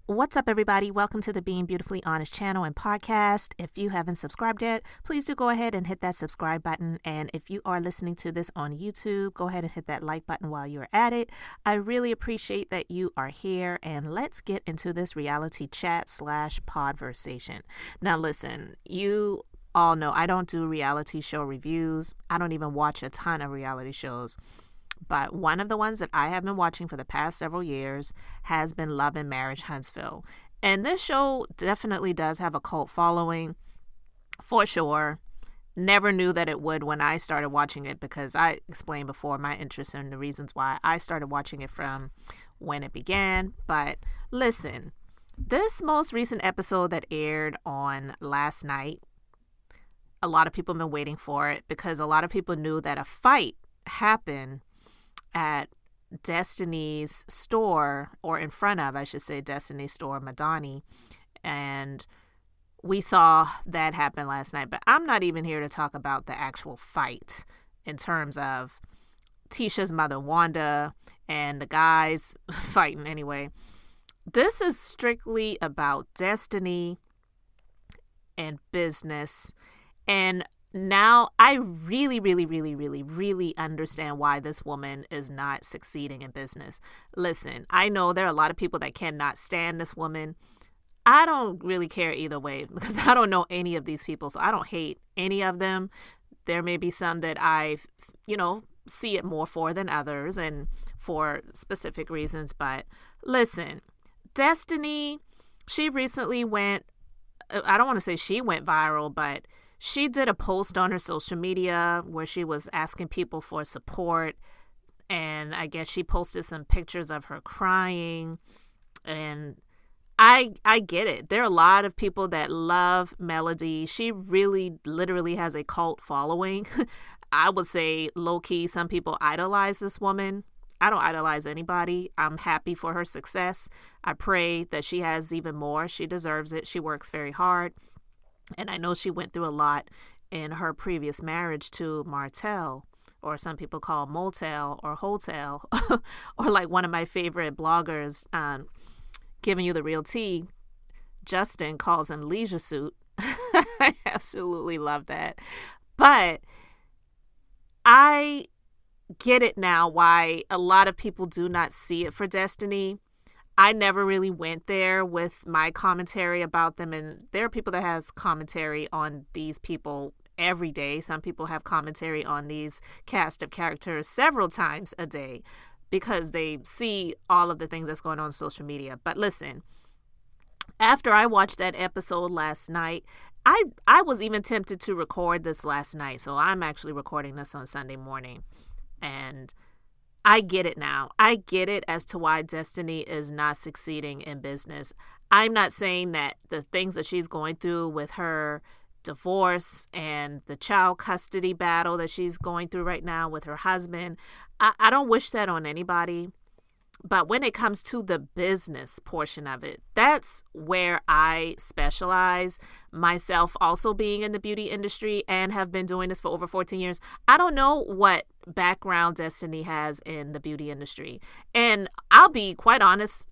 What's up, everybody? Welcome to the Being Beautifully Honest channel and podcast. If you haven't subscribed yet, please do go ahead and hit that subscribe button. And if you are listening to this on YouTube, go ahead and hit that like button while you're at it. I really appreciate that you are here, and let's get into this reality chat / podversation. Now, listen, you all know I don't do reality show reviews. I don't even watch a ton of reality shows. But one of the ones that I have been watching for the past several years has been Love Marriage Huntsville. And this show definitely does have a cult following, for sure. Never knew that it would when I started watching it, because I explained before my interest and the reasons why I started watching it from when it began. But listen, this most recent episode that aired on last night, a lot of people have been waiting for it because a lot of people knew that a fight happened at Destiny's store, or in front of, I should say, Destiny's store, Madonni. And we saw that happen last night. But I'm not even here to talk about the actual fight in terms of Tisha's mother, Wanda, and the guys fighting anyway. This is strictly about Destiny and business. And now I really understand why this woman is not succeeding in business. Listen, I know there are a lot of people that cannot stand this woman. I don't really care either way because I don't know any of these people, so I don't hate any of them. There may be some that I, see it more for than others and for specific reasons. But listen, Destiny, she recently went, I don't want to say she went viral, but she did a post on her social media where she was asking people for support, and I guess she posted some pictures of her crying, and I get it. There are a lot of people that love Melody. She really literally has a cult following. I would say low-key, some people idolize this woman. I don't idolize anybody. I'm happy for her success. I pray that she has even more. She deserves it. She works very hard. And I know she went through a lot in her previous marriage to Martell, or some people call Motel or Hotel, or like one of my favorite bloggers, Giving You the Real Tea, Justin, calls him Leisure Suit. I absolutely love that. But I get it now why a lot of people do not see it for Destiny. I never really went there with my commentary about them, and there are people that has commentary on these people every day. Some people have commentary on these cast of characters several times a day because they see all of the things that's going on social media. But listen, after I watched that episode last night, I was even tempted to record this last night. So I'm actually recording this on Sunday morning, and I get it now. I get it as to why Destiny is not succeeding in business. I'm not saying that the things that she's going through with her divorce and the child custody battle that she's going through right now with her husband, I don't wish that on anybody. But when it comes to the business portion of it, that's where I specialize. Myself also being in the beauty industry and have been doing this for over 14 years. I don't know what background Destiny has in the beauty industry. And I'll be quite honest,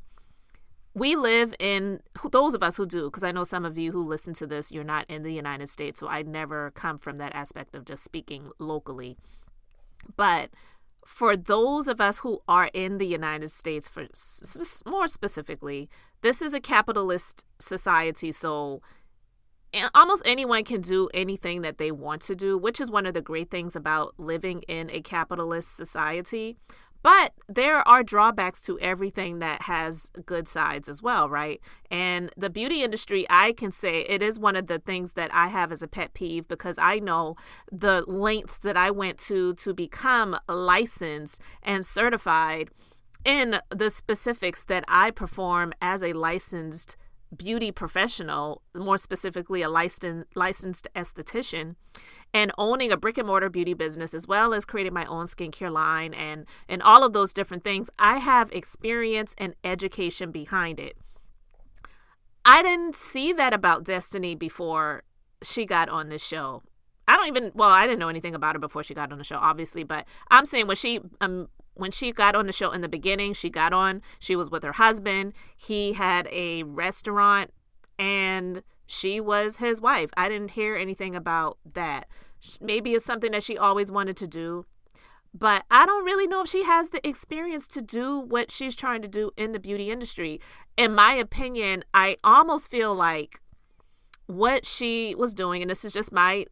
we live in, those of us who do, because I know some of you who listen to this, you're not in the United States, so I never come from that aspect of just speaking locally. But for those of us who are in the United States, for more specifically, this is a capitalist society, so almost anyone can do anything that they want to do, which is one of the great things about living in a capitalist society. But there are drawbacks to everything that has good sides as well, right? And the beauty industry, I can say it is one of the things that I have as a pet peeve, because I know the lengths that I went to become licensed and certified in the specifics that I perform as a licensed beauty professional, more specifically a licensed esthetician, and owning a brick and mortar beauty business, as well as creating my own skincare line and all of those different things. I have experience and education behind it. I didn't see that about Destiny before she got on this show. I didn't know anything about her before she got on the show, obviously, but I'm saying when she when she got on the show in the beginning, she was with her husband. He had a restaurant and she was his wife. I didn't hear anything about that. Maybe it's something that she always wanted to do, but I don't really know if she has the experience to do what she's trying to do in the beauty industry. In my opinion, I almost feel like what she was doing, and this is just my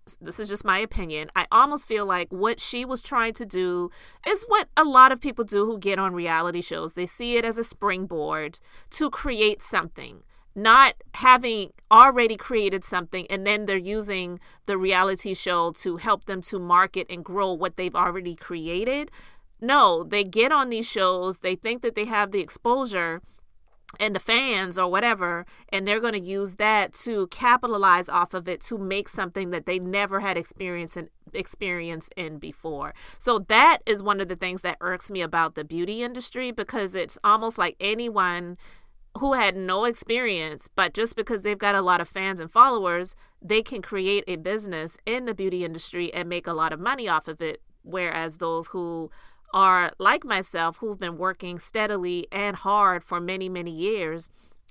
opinion, I almost feel like what she was trying to do is what a lot of people do who get on reality shows. They see it as a springboard to create something, not having already created something, and then they're using the reality show to help them to market and grow what they've already created. No, they get on these shows, they think that they have the exposure and the fans or whatever, and they're going to use that to capitalize off of it to make something that they never had experience in before. So that is one of the things that irks me about the beauty industry, because it's almost like anyone who had no experience, but just because they've got a lot of fans and followers, they can create a business in the beauty industry and make a lot of money off of it. Whereas those who are like myself, who've been working steadily and hard for many, many years,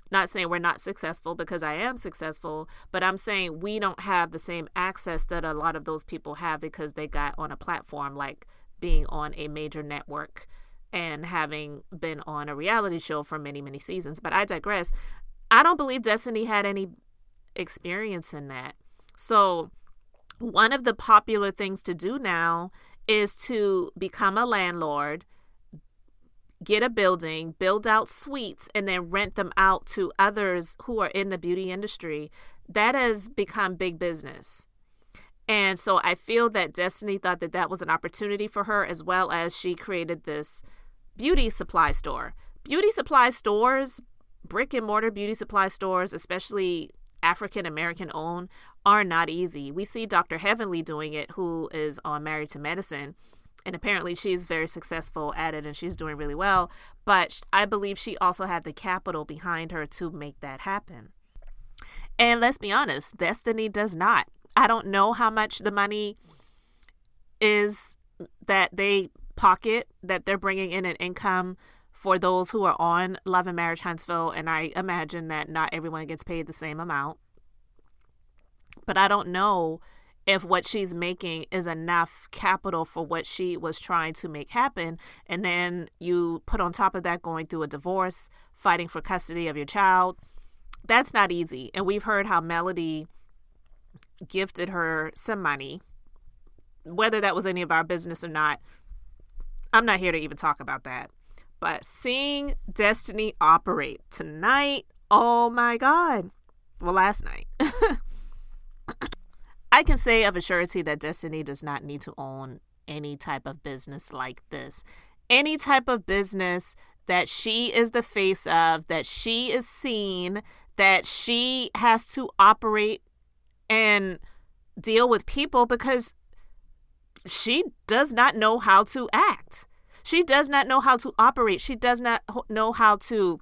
not saying we're not successful, because I am successful, but I'm saying we don't have the same access that a lot of those people have because they got on a platform like being on a major network and having been on a reality show for many, many seasons. But I digress. I don't believe Destiny had any experience in that. So one of the popular things to do now is to become a landlord, get a building, build out suites, and then rent them out to others who are in the beauty industry. That has become big business. And so I feel that Destiny thought that that was an opportunity for her, as well as she created this beauty supply store. Beauty supply stores, brick and mortar beauty supply stores, especially African American owned, are not easy. We see Dr. Heavenly doing it, who is on Married to Medicine, and apparently she's very successful at it and she's doing really well. But I believe she also had the capital behind her to make that happen. And let's be honest, Destiny does not. I don't know how much the money is that they pocket, that they're bringing in an income for those who are on Love and Marriage Huntsville. And I imagine that not everyone gets paid the same amount. But I don't know if what she's making is enough capital for what she was trying to make happen. And then you put on top of that going through a divorce, fighting for custody of your child. That's not easy. And we've heard how Melody gifted her some money. Whether that was any of our business or not, I'm not here to even talk about that. But seeing Destiny operate tonight, oh my God. Well, last night. I can say of a surety that Destiny does not need to own any type of business like this. Any type of business that she is the face of, that she is seen, that she has to operate and deal with people, because she does not know how to act. She does not know how to operate. She does not know how to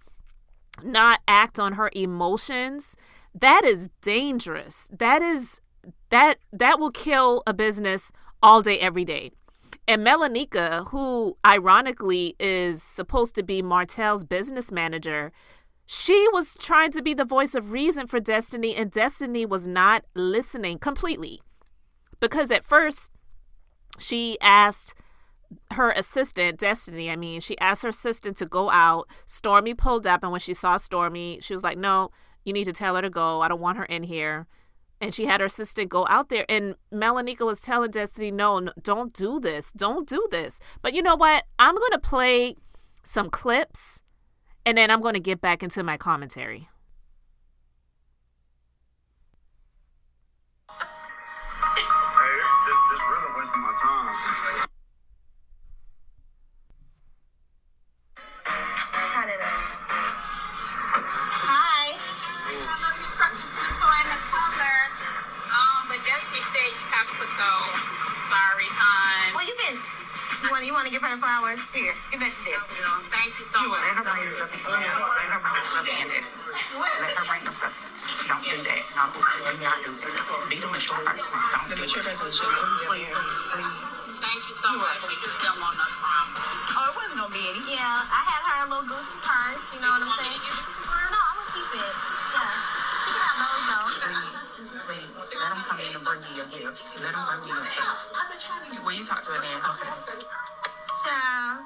not act on her emotions. That is dangerous. That will kill a business all day, every day. And Melanika, who ironically is supposed to be Martell's business manager, she was trying to be the voice of reason for Destiny, and Destiny was not listening completely. Because at first, she asked her assistant, she asked her assistant to go out. Stormy pulled up, and when she saw Stormy, she was like, no, you need to tell her to go. I don't want her in here. And she had her assistant go out there, and Melanika was telling Destiny, no, don't do this. Don't do this. But you know what? I'm going to play some clips, and then I'm going to get back into my commentary. Hey, this really wasting my time. Destiny said you have to go. Sorry, hon. Well, you want to give her the flowers? Here, give that to Destiny. Thank you so much. Let her bring the stuff in. Let her bring the stuff in, Destiny. Let her bring the stuff in. Don't do that. No, do not do that. Be the mature person. Don't do that. Please. Thank you so much. We just don't want no drama. Oh, it wasn't daddy. Yeah, I had her a little Gucci purse. You know what I'm saying? No, I'm gonna keep it. Yeah, she can have those though. Please, let them come in and bring you your gifts. Let them bring you your stuff. Well, you talk to her then. Okay. Yeah.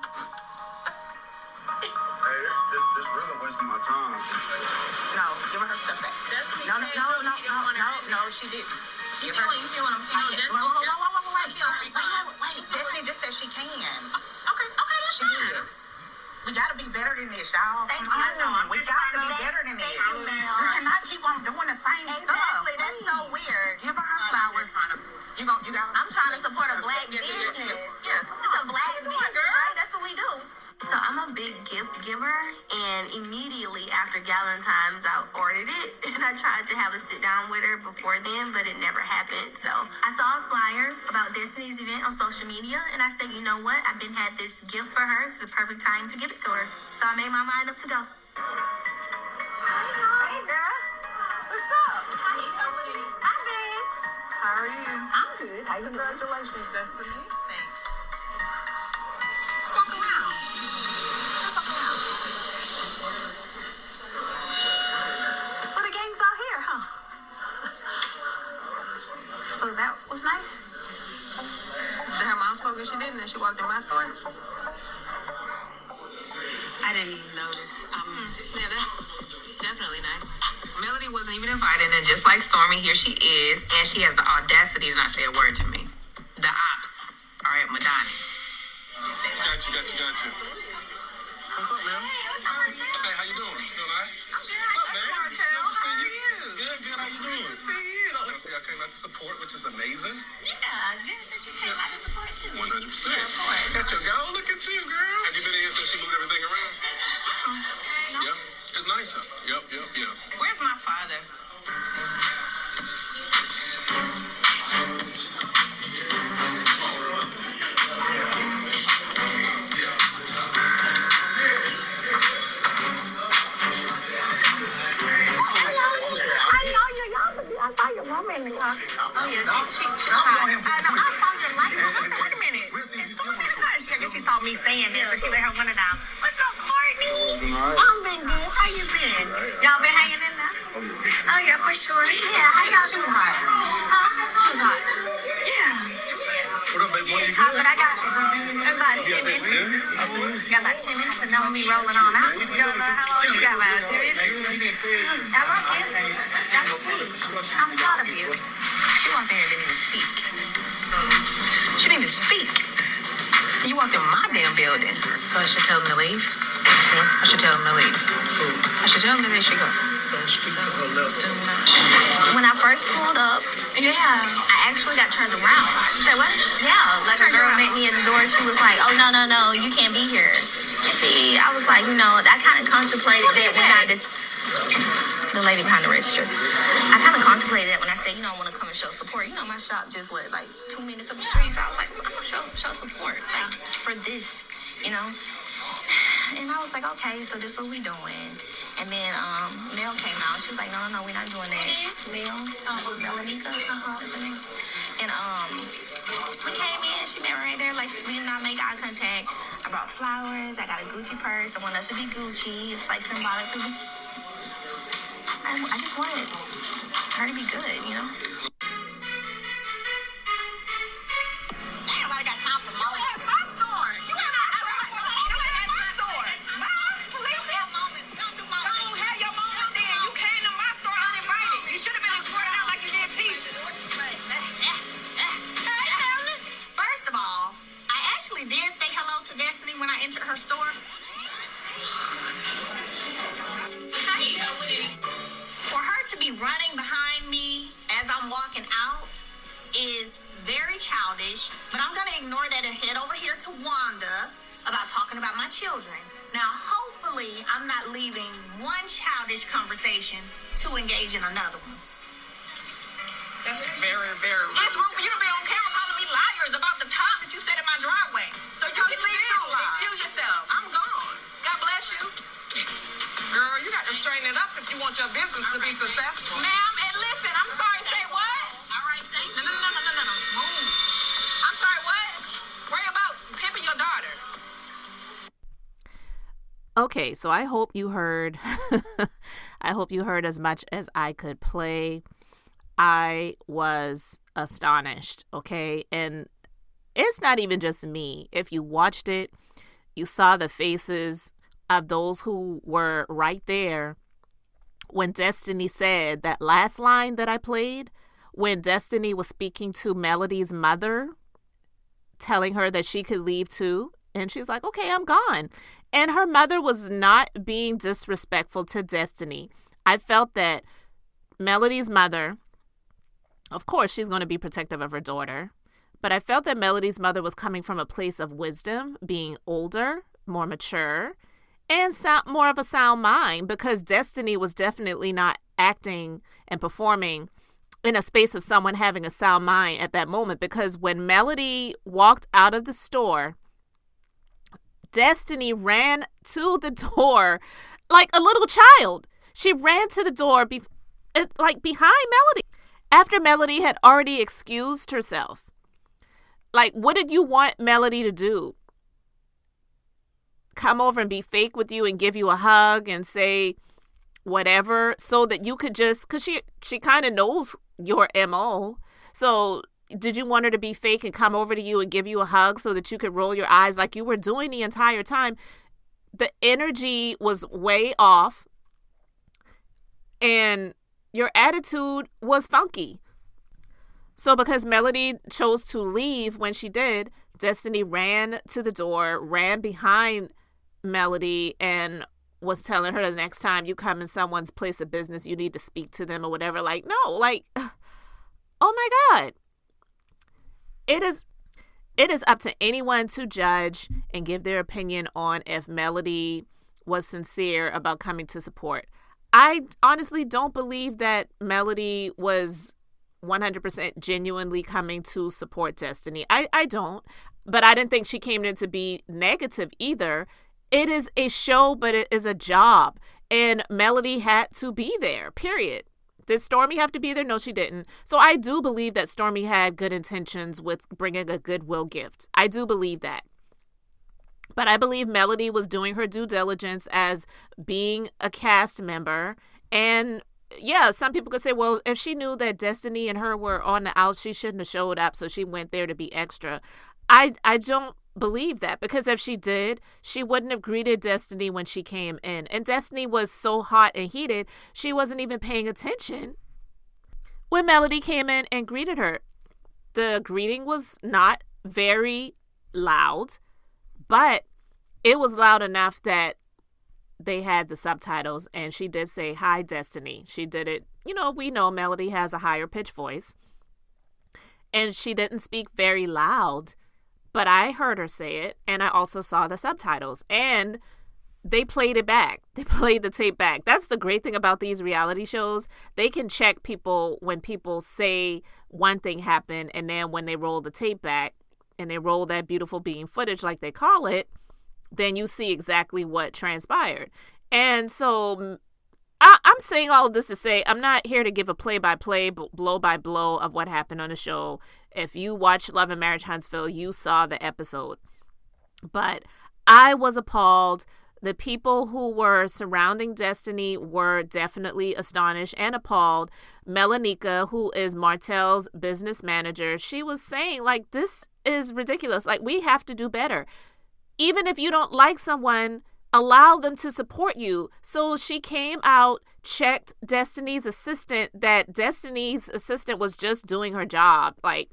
Hey, this really wasting my time. No, give her stuff back. No, she didn't. Give her. You feel what I'm saying? Wait. Destiny just said she can. Okay, that's She fine. did. We gotta be better than this, y'all. Thank Come you. on. We got to be better than this. Thank you, ma'am. We cannot keep on doing the same stuff. Exactly. That's so weird. Give her flowers. You got. I'm trying to support a black business. Yeah, come It's on. a black business, right? That's what we do. So I'm a big gift giver, and immediately after Galentine's, I ordered it, and I tried to have a sit down with her before then, but it never happened. So I saw a flyer about Destiny's event on social media, and I said, you know what? I've been had this gift for her. It's the perfect time to give it to her. So I made my mind up to go. Hey, girl. What's up? I'm good. How are you? I'm good. How you doing? Congratulations, Destiny. Thanks. Let's walk around. Well, the gang's all here, huh? So that was nice. Did her mom spoke and she didn't, and she walked in my store? I didn't even notice. Yeah, that's definitely nice. Melody wasn't even invited, and just like Stormy, here she is, and she has the audacity to not say a word to me. The ops are at Madonni. Got you. What's up, man? Hey, what's up, Martell? Hey, how you doing? Doing all right? I'm good. What's up, man? Martell, Good to see how you. are you? Good. How you doing? Good to see you. See, I came out to support, which is amazing. Yeah, good that you came out to support too. 100%. Yeah, of course. Got your girl. Look at you, girl. Have you been here since she moved everything around? Yep. It's nice, huh? Yep. Where's my father? I saw your woman in the car. Oh, yeah, she's hot. I saw your lights on. I said, wait a minute. It's still in the car. I guess she saw me saying this, so she let her window down. What's up, Courtney? I'm been good. How you been? Y'all been hanging in there? Oh, yeah, for sure. Yeah, how y'all doing? Huh? She was hot. Yeah. Yeah, it's hot, but I got about 10 minutes. Got about 10 minutes, and now we rolling on out. You got about, how long you got? About 10 minutes? I like it. That's sweet. I'm proud of you. She walked in and didn't even speak. She didn't even speak. You walked in my damn building. So I should tell them to leave? I should tell them to leave. I should tell them that they should go. When I first pulled up, I actually got turned around. You say what? Yeah, like a girl met me at the door. She was like, oh, no, you can't be here. And see, I was like, I kind of contemplated that when I just... The lady behind the register. I kind of contemplated that when I said, I want to come and show support. My shop just, 2 minutes up the street. So I was like, I'm going to show support, for this, And I was like, okay, so this is what we doing. And then Mel came out. She was like, no, we're not doing that. Mel, Melanika, what's her name? And we came in. She met right there. We did not make eye contact. I brought flowers. I got a Gucci purse. I want us to be Gucci. It's symbolically. I just wanted her to be good, Ain't nobody got time for moments. That's my store. You ain't nobody at my store. Mom, Felicia. Have moments. Don't do moments. Don't have your moments then. You came to my store uninvited. You should have been escorted out like you did Tisha. First of all, I actually did say hello to Destiny when I entered her store. For her to be running behind me as I'm walking out is very childish, but I'm going to ignore that and head over here to Wanda about talking about my children. Now, hopefully, I'm not leaving one childish conversation to engage in another one. That's very, very rude. It's rude for you to be on camera calling me liars about the time that you sat in my driveway. So you can leave too. Excuse yourself. I'm gone. God bless you. Girl, you got to straighten it up if you want your business to be successful. Ma'am, and listen, I'm sorry, say what? All right, thank you. No. Move. I'm sorry, what? Worry about pimping your daughter. Okay, so I hope you heard I hope you heard as much as I could play. I was astonished, okay? And it's not even just me. If you watched it, you saw the faces of those who were right there when Destiny said that last line that I played, when Destiny was speaking to Melody's mother, telling her that she could leave too. And she's like, okay, I'm gone. And her mother was not being disrespectful to Destiny. I felt that Melody's mother, of course, she's going to be protective of her daughter. But I felt that Melody's mother was coming from a place of wisdom, being older, more mature, and more of a sound mind, because Destiny was definitely not acting and performing in a space of someone having a sound mind at that moment. Because when Melody walked out of the store, Destiny ran to the door like a little child. She ran to the door like behind Melody after Melody had already excused herself. Like, what did you want Melody to do? Come over and be fake with you and give you a hug and say whatever so that you could just, because she kind of knows your MO. So did you want her to be fake and come over to you and give you a hug so that you could roll your eyes like you were doing the entire time? The energy was way off and your attitude was funky. So because Melody chose to leave when she did, Destiny ran to the door, ran behind Melody, and was telling her the next time you come in someone's place of business, you need to speak to them or whatever. Like, no, like, oh my God. It is up to anyone to judge and give their opinion on if Melody was sincere about coming to support. I honestly don't believe that Melody was 100% genuinely coming to support Destiny. I don't, but I didn't think she came in to be negative either. It is a show, but it is a job, and Melody had to be there, period. Did Stormy have to be there? No, she didn't. So I do believe that Stormy had good intentions with bringing a goodwill gift. I do believe that. But I believe Melody was doing her due diligence as being a cast member. And yeah, some people could say, well, if she knew that Destiny and her were on the outs, she shouldn't have showed up. So she went there to be extra. I don't believe that, because if she did, she wouldn't have greeted Destiny when she came in. And Destiny was so hot and heated, she wasn't even paying attention when Melody came in and greeted her. The greeting was not very loud, but it was loud enough that they had the subtitles, and she did say, "Hi, Destiny." She did it. You know, we know Melody has a higher pitch voice, and she didn't speak very loud, but I heard her say it, and I also saw the subtitles, and they played it back. They played the tape back. That's the great thing about these reality shows. They can check people when people say one thing happened, and then when they roll the tape back and they roll that beautiful being footage, like they call it, then you see exactly what transpired. And so I'm saying all of this to say I'm not here to give a play-by-play, blow-by-blow of what happened on the show. If you watched Love Marriage Huntsville, you saw the episode. But I was appalled. The people who were surrounding Destiny were definitely astonished and appalled. Melanika, who is Martell's business manager, she was saying, like, this is ridiculous. Like, we have to do better. Even if you don't like someone, allow them to support you. So she came out, checked Destiny's assistant, that Destiny's assistant was just doing her job. Like,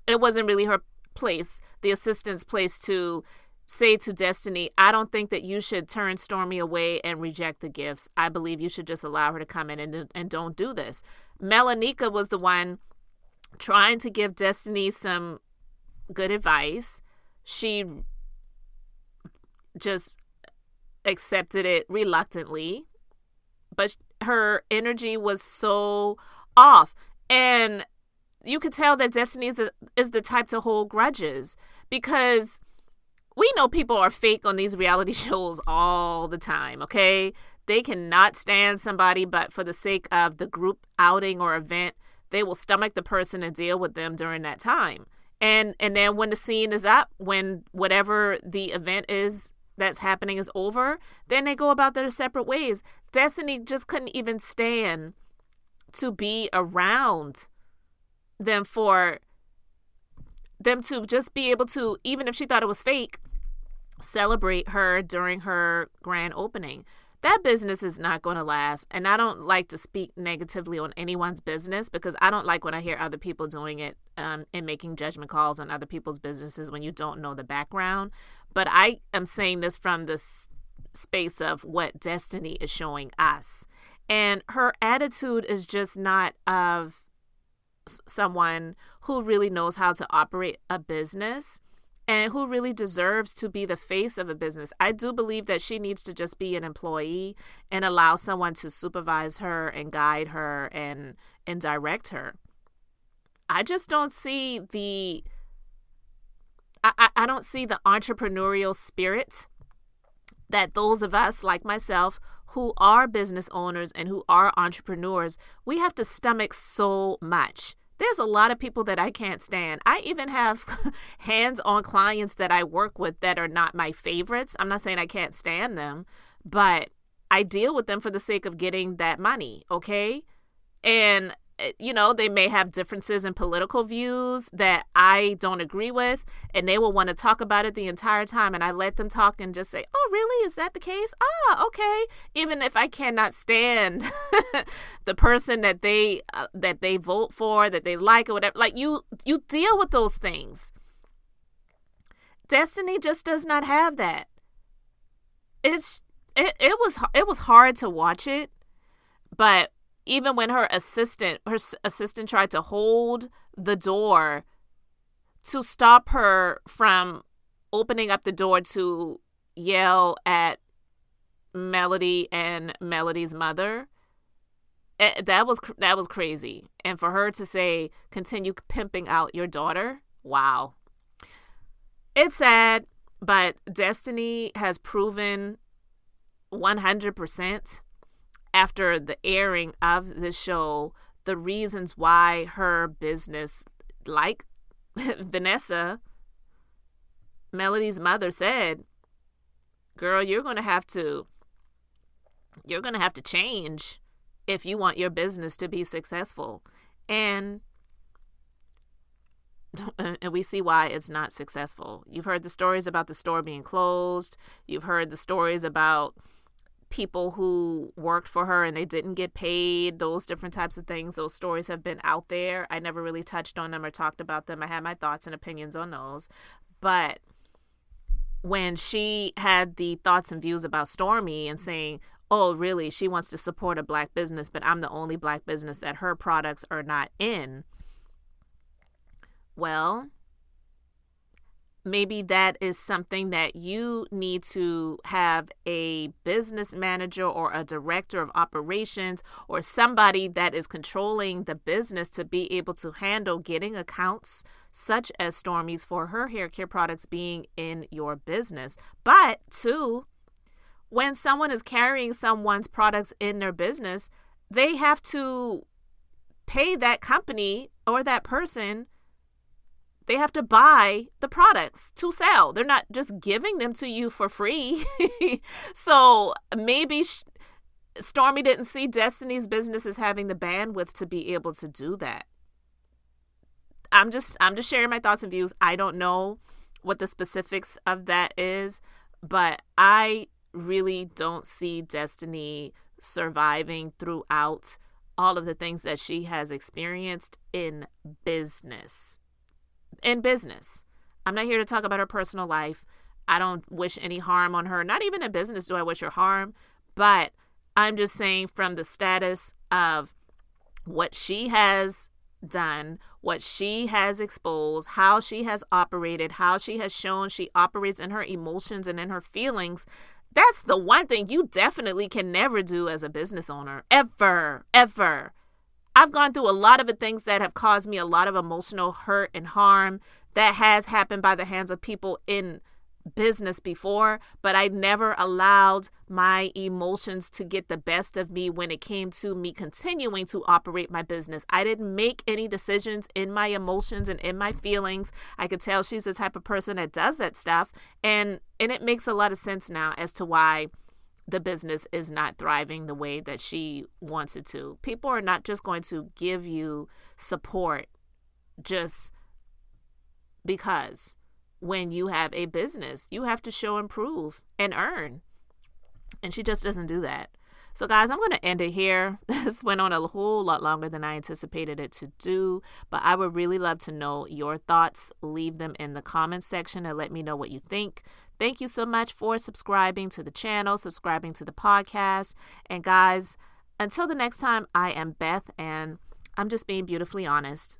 it wasn't really her place, the assistant's place, to say to Destiny, I don't think that you should turn Stormy away and reject the gifts. I believe you should just allow her to come in and don't do this. Melanika was the one trying to give Destiny some good advice. She just accepted it reluctantly, but her energy was so off, and you could tell that Destiny is the type to hold grudges, because we know people are fake on these reality shows all the time, okay? They cannot stand somebody, but for the sake of the group outing or event, they will stomach the person and deal with them during that time. And then when the scene is up, when whatever the event is that's happening is over, then they go about their separate ways. Destiny just couldn't even stand to be around them, for them to just be able to, even if she thought it was fake, celebrate her during her grand opening. That business is not going to last. And I don't like to speak negatively on anyone's business, because I don't like when I hear other people doing it and making judgment calls on other people's businesses when you don't know the background. But I am saying this from the space of what Destiny is showing us. And her attitude is just not of someone who really knows how to operate a business and who really deserves to be the face of a business. I do believe that she needs to just be an employee and allow someone to supervise her and guide her and direct her. I just don't see the I don't see the entrepreneurial spirit that those of us like myself who are business owners and who are entrepreneurs, we have to stomach so much. There's a lot of people that I can't stand. I even have hands-on clients that I work with that are not my favorites. I'm not saying I can't stand them, but I deal with them for the sake of getting that money, okay? And, you know, they may have differences in political views that I don't agree with, and they will want to talk about it the entire time, and I let them talk and just say, oh, really? Is that the case? Ah, okay. Even if I cannot stand the person that they vote for, that they like or whatever, like you deal with those things. Destiny just does not have that. It was hard to watch it, but even when her assistant tried to hold the door to stop her from opening up the door to yell at Melody and Melody's mother, that was crazy. And for her to say, continue pimping out your daughter, wow. It's sad, but Destiny has proven 100% after the airing of the show the reasons why her business, like Vanessa, Melody's mother, said, girl, you're going to have to change if you want your business to be successful. And we see why it's not successful. You've heard the stories about the store being closed. You've heard the stories about people who worked for her and they didn't get paid, those different types of things. Those stories have been out there. I never really touched on them or talked about them. I had my thoughts and opinions on those. But when she had the thoughts and views about Stormy and saying, oh, really, she wants to support a black business, but I'm the only black business that her products are not in. Well, maybe that is something that you need to have a business manager or a director of operations or somebody that is controlling the business to be able to handle getting accounts such as Stormy's for her hair care products being in your business. But too, when someone is carrying someone's products in their business, they have to pay that company or that person. They have to buy the products to sell. They're not just giving them to you for free. So maybe Stormy didn't see Destiny's business as having the bandwidth to be able to do that. I'm just sharing my thoughts and views. I don't know what the specifics of that is, but I really don't see Destiny surviving throughout all of the things that she has experienced in business. I'm not here to talk about her personal life. I don't wish any harm on her. Not even in business do I wish her harm, but I'm just saying from the status of what she has done, what she has exposed, how she has operated, how she has shown she operates in her emotions and in her feelings. That's the one thing you definitely can never do as a business owner. Ever. I've gone through a lot of the things that have caused me a lot of emotional hurt and harm that has happened by the hands of people in business before, but I never allowed my emotions to get the best of me when it came to me continuing to operate my business. I didn't make any decisions in my emotions and in my feelings. I could tell she's the type of person that does that stuff. And it makes a lot of sense now as to why the business is not thriving the way that she wants it to. People are not just going to give you support just because. When you have a business, you have to show and prove and earn. And she just doesn't do that. So guys, I'm going to end it here. This went on a whole lot longer than I anticipated it to do, but I would really love to know your thoughts. Leave them in the comments section and let me know what you think. Thank you so much for subscribing to the channel, subscribing to the podcast. And guys, until the next time, I am Beth, and I'm just being beautifully honest.